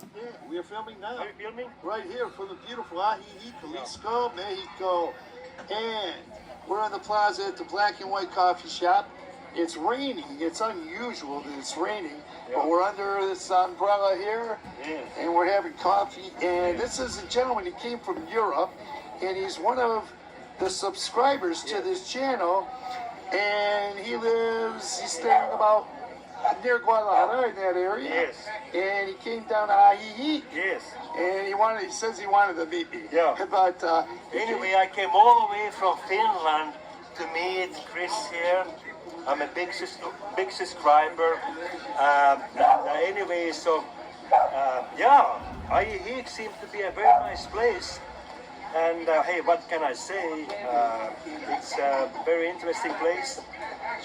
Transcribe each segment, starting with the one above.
Yeah, we are filming now. Are you filming? Right here from the beautiful Ajijic, Jalisco, Mexico. And we're on the plaza at the Black and White Coffee Shop. It's raining. It's unusual that it's raining, but we're under this umbrella here, and we're having coffee. And this is a gentleman. He came from Europe, and he's one of the subscribers to this channel. And he's staying about near Guadalajara in that area. Yes. And he came down to Ajijic. Yes. And he says he wanted to meet me. Yeah. But anyway, I came all the way from Finland to meet Chris here. I'm a big subscriber. Anyway, so yeah, Ajijic seems to be a very nice place. And hey, what can I say? It's a very interesting place.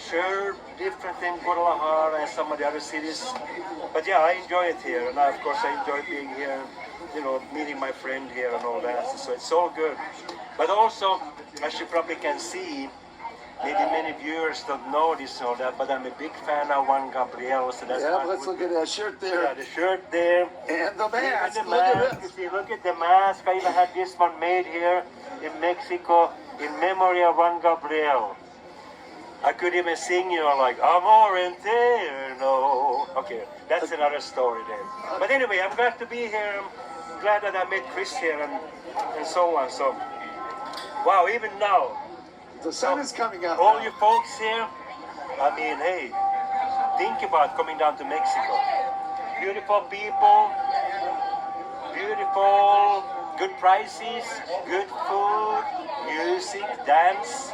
Sure, different than Guadalajara and some of the other cities. But yeah, I enjoy it here. And of course, I enjoy being here, you know, meeting my friend here and all that. So it's all good. But also, as you probably can see, maybe many viewers don't know this or that, but I'm a big fan of Juan Gabriel. So that's let's look at that shirt there. Yeah, the shirt there. And the mask. Look at the mask. I even had this one made here in Mexico in memory of Juan Gabriel. I could even sing, you know, like Amor Eterno. Okay, that's another story then. But anyway, I'm glad to be here. I'm glad that I met Chris here and so on. So, wow, even now. The sun is coming out. All you folks here, I mean, hey, think about coming down to Mexico. Beautiful people, beautiful, good prices, good food, music, dance,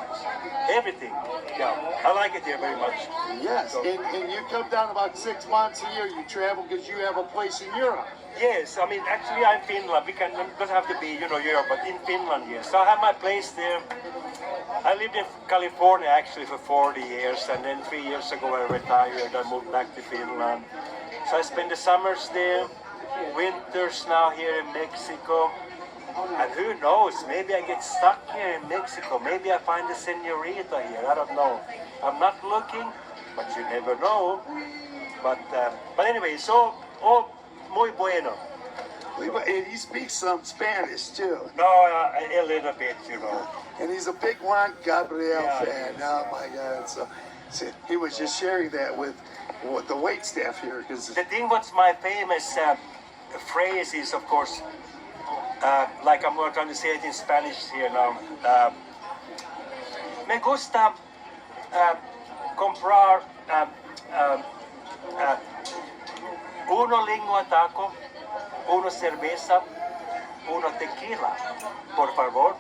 everything. Yeah, I like it here very much. Yes, so, and you come down about 6 months a year. You travel because you have a place in Europe. Yes, I mean, actually I'm Finland. It doesn't have to be, you know, Europe, but in Finland, yes. So I have my place there. I lived in California actually for 40 years, and then 3 years ago I retired. I moved back to Finland. So I spend the summers there, winters now here in Mexico. And who knows, maybe I get stuck here in Mexico. Maybe I find a señorita here, I don't know. I'm not looking, but you never know. But anyway, so, muy bueno. And he speaks some Spanish too. No, a little bit, you know. And he's a big Juan Gabriel fan. Yes. Oh my God! So he was just sharing that with the wait staff here. Because the thing, what's my famous phrase is, of course, like I'm trying to say it in Spanish here now. Me gusta comprar uno lingua taco, uno cerveza, uno tequila, por favor.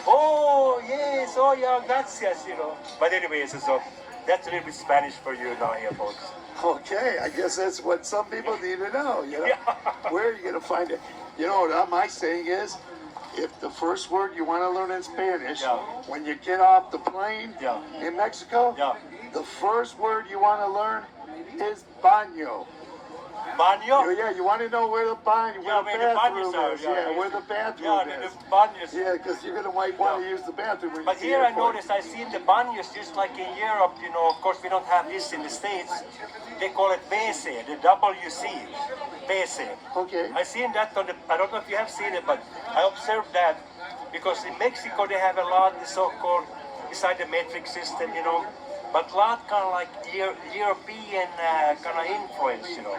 Oh, yes, oh, yeah, gracias, you know. But anyways, so that's a little bit Spanish for you now here, folks. Okay, I guess that's what some people need to know, you know. Where are you going to find it? You know what my saying is, if the first word you want to learn in Spanish, when you get off the plane in Mexico, the first word you want to learn is baño. Baño? Yeah, you want to know where the bathroom is. Where the bathroom is. Yeah, because you're going to might want to use the bathroom. But here I noticed, I see the baños just like in Europe, you know, of course we don't have this in the States. They call it WC, the WC, WC. Okay. I seen that on the, I don't know if you have seen it, but I observed that because in Mexico they have a lot of the so-called, beside the metric system, you know, but a lot kind of like European kind of influence, you know.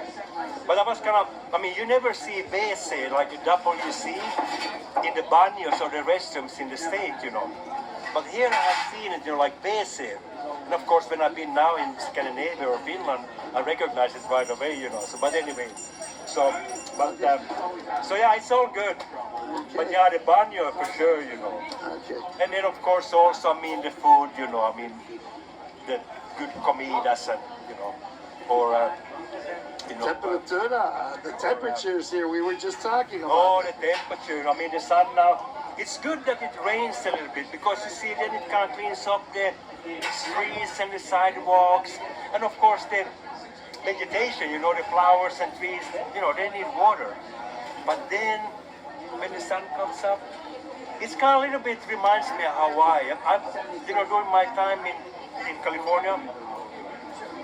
But I was kind of, I mean, you never see WC, like a WC, in the baños or the restrooms in the States, you know. But here I have seen it, you know, like WC. And of course, when I've been now in Scandinavia or Finland, I recognize it right away, you know. So, but anyway, so yeah, it's all good. But yeah, the baño for sure, you know. Okay. And then of course also, I mean, the food, you know, I mean, the good comidas and, you know, or, you know. Temperatura, the temperatures here, we were just talking about. Oh, the temperature, I mean, the sun now. It's good that it rains a little bit because you see, then it kind of cleans up the streets and the sidewalks. And of course, the vegetation, you know, the flowers and trees, you know, they need water. But then, when the sun comes up, it's kind of a little bit reminds me of Hawaii. You know, during my time in California,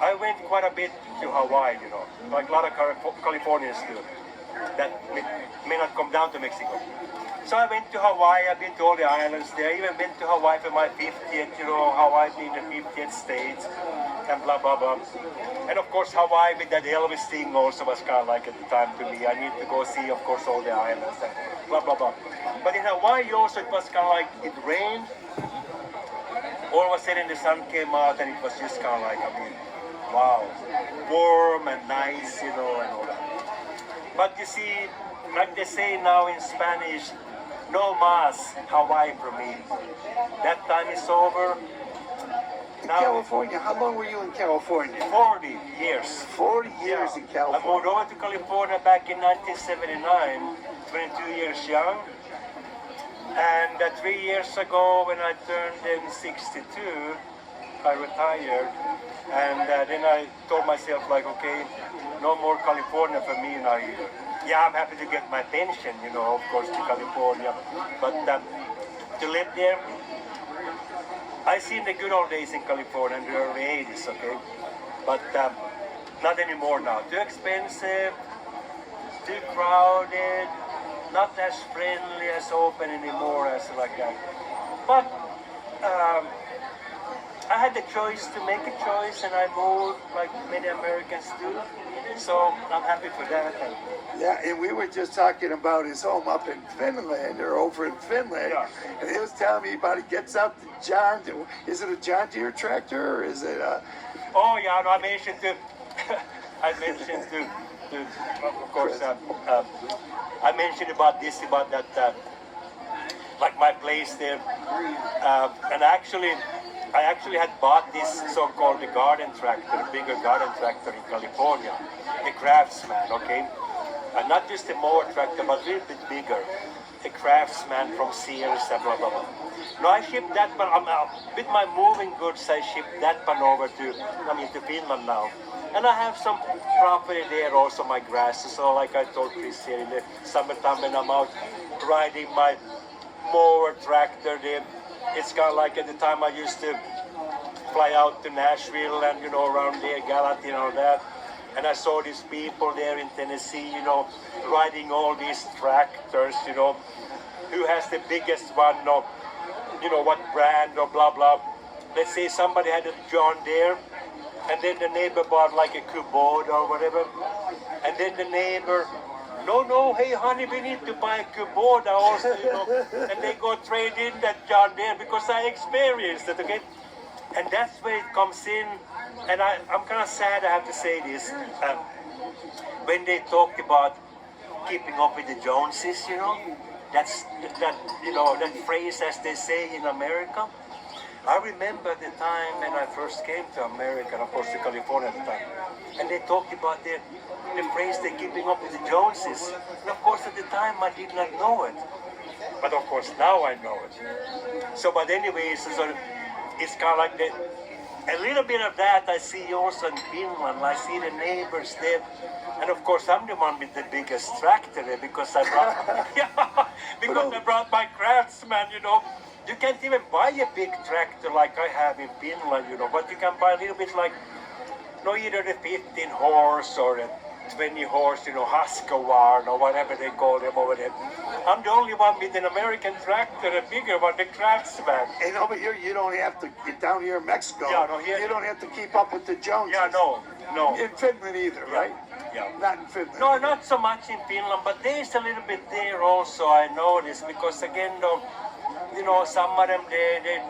I went quite a bit to Hawaii, you know, like a lot of Californians do. that may not come down to Mexico. So I went to Hawaii, I've been to all the islands there, I even went to Hawaii for my 50th, Hawaii being the 50th state, and blah, blah, blah. And of course, Hawaii with that Elvis thing also was kind of like at the time to me. I need to go see, of course, all the islands and blah, blah, blah. But in Hawaii also, it was kind of like it rained. All of a sudden, the sun came out and it was just kind of like, wow, warm and nice, and all that. But you see, like they say now in Spanish, no mas, Hawaii for me. That time is over. In California, how long were you in California? 40 years. 40 years in California. I moved over to California back in 1979, 22 years young. And 3 years ago, when I turned in 62, I retired. And then I told myself, like, okay, no more California for me now either. Yeah, I'm happy to get my pension, of course, to California. But to live there, I seen the good old days in California in the early 80s, okay? But not anymore now. Too expensive, too crowded, not as friendly, as open anymore as like that. But I had the choice to make a choice, and I moved like many Americans do. So I'm happy for that. Yeah, and we were just talking about his home up in Finland, or over in Finland. Yeah. And he was telling me about he gets out the John. Is it a John Deere tractor, or is it a? Oh yeah, no, I mentioned to, of course, I mentioned about that, like my place there, and I actually had bought this so-called garden tractor, bigger garden tractor in California, a Craftsman, okay? And not just a mower tractor, but a little bit bigger, a Craftsman from Sears, and blah, blah, blah. No, I shipped that one, with my moving goods, I shipped that one over to Finland now. And I have some property there also, my grasses. So like I told Chris here, in the summertime when I'm out riding my mower tractor there, it's kind of like at the time I used to fly out to Nashville and, around there, Gallatin and all that. And I saw these people there in Tennessee, riding all these tractors, who has the biggest one, what brand or blah, blah. Let's say somebody had a John Deere, and then the neighbor bought like a Kubota or whatever. And then the neighbor, no, hey honey, we need to buy a Kubota also, and they go trade in that John Deere because I experienced it, okay? And that's where it comes in. And I'm kind of sad I have to say this. When they talked about keeping up with the Joneses, that phrase, as they say in America. I remember the time when I first came to America, and of course to California at the time, and they talked about the phrase they're keeping up with the Joneses. And of course at the time I did not know it. But of course now I know it. So, but anyways, it's kind of like a little bit of that I see also in Finland. I see the neighbors there. And of course I'm the one with the biggest tractor there because I brought my Craftsman, You can't even buy a big tractor like I have in Finland, but you can buy a little bit like, either the 15 horse or the 20 horse, Husqvarna or whatever they call them over there. I'm the only one with an American tractor, a bigger one, the Craftsman. And over here, you don't have to get down here in Mexico. Yeah, no, here, you don't have to keep up with the Joneses. Yeah, no. In Finland either, right? Yeah. Not in Finland. No, not so much in Finland, but there's a little bit there also, I noticed, because again, some of them, they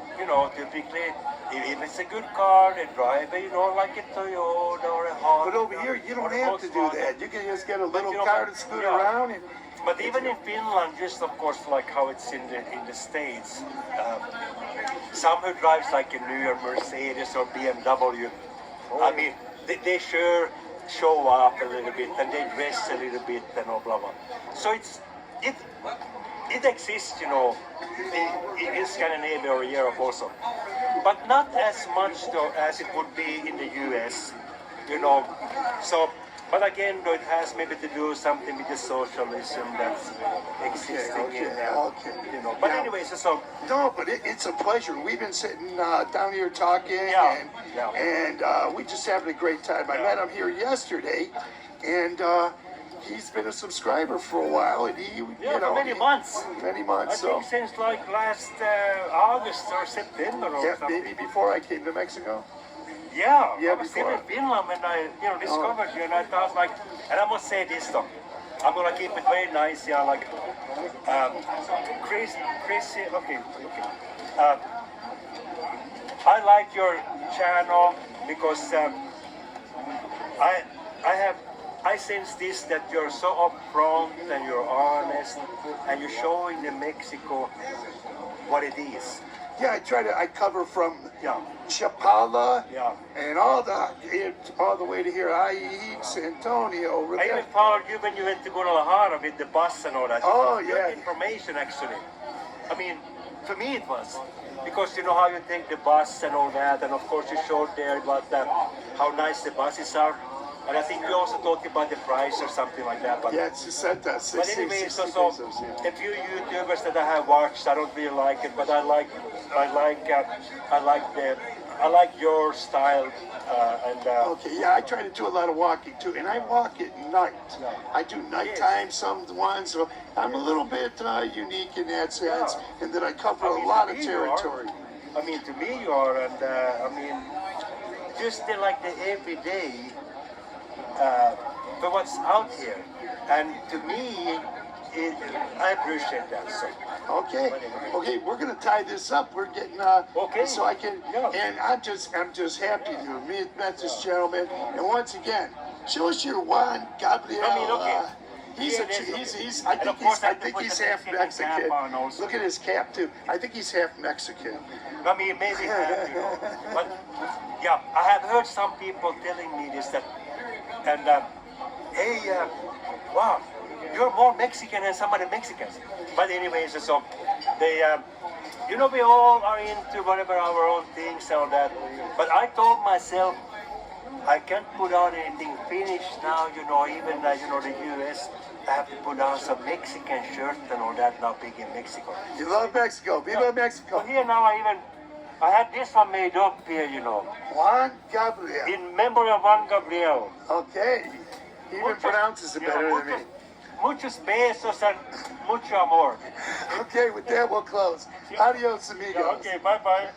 typically, if it's a good car, they drive it, like a Toyota or a Honda. But over here, you don't have to do that. You can just get a little car to scoot around. And but even in Finland, just of course, like how it's in the States, some who drives like a newer Mercedes or BMW, they sure show up a little bit and they dress a little bit and blah blah. So it exists, in Scandinavia or Europe also, but not as much though as it would be in the US, So, but again, though, it has maybe to do something with the socialism that's existing in there, But anyways, so no, but it's a pleasure. We've been sitting down here talking, and we just having a great time. I met him here yesterday, and he's been a subscriber for a while, and he, Yeah, you know, for many months. Many months. I So think since like last August or September or yeah, something. maybe before I came to Mexico. Yeah, Yeah, I was still before. in Finland when I discovered you, and I thought like, and I must say this though, I'm gonna keep it very nice, yeah, like, Chris, okay. I like your channel because I sense this that you're so upfront and you're honest and you're showing the Mexico what it is. Yeah, I cover from Yeah. Chapala Yeah. and all the way to here, Ajijic, San Antonio. I even followed you when you went to Guadalajara with the bus and all that. Oh, Good yeah. information actually. I mean, for me it was. Because you know how you take the bus and all that, and of course you showed there about how nice the buses are. And I think you also talked about the price or something like that. But, Yeah, it's Sesenta, but 60, anyway, 60 so pesos, yeah. a few YouTubers that I have watched, I don't really like it, but I like your style and. Okay, yeah, I try to do a lot of walking too, and I walk at night. I do nighttime, some ones, so I'm a little bit unique in that sense, and that I cover a lot of territory. I mean, to me you are, and I mean, just like the everyday for what's out here, and to me, I appreciate that. So. Okay, we're gonna tie this up. We're getting Okay. so I can, and I'm just happy to have met this gentleman. And once again, show us your Juan Gabriel. I mean, okay. He's Here a, it is, okay. he's I And think of course he's I I have to think put he's the half Mexican Mexican. cap on also. Look at his cap too. I think he's half Mexican. I mean, maybe half, you know. But yeah, I have heard some people telling me this and hey, wow, you're more Mexican than some of the Mexicans. But anyways, so they, you know, we all are into whatever our own things and all that. But I told myself I can't put on anything finished now. You know, even you know the U.S. I have to put on some Mexican shirt and all that now big in Mexico. You love Mexico. Viva Mexico. But here now I had this one made up here, you know. Juan Gabriel. In memory of Juan Gabriel. Okay. He even pronounces it better than me. Muchos besos and mucho amor. Okay, with that we'll close. Adios, amigos. Okay, bye-bye.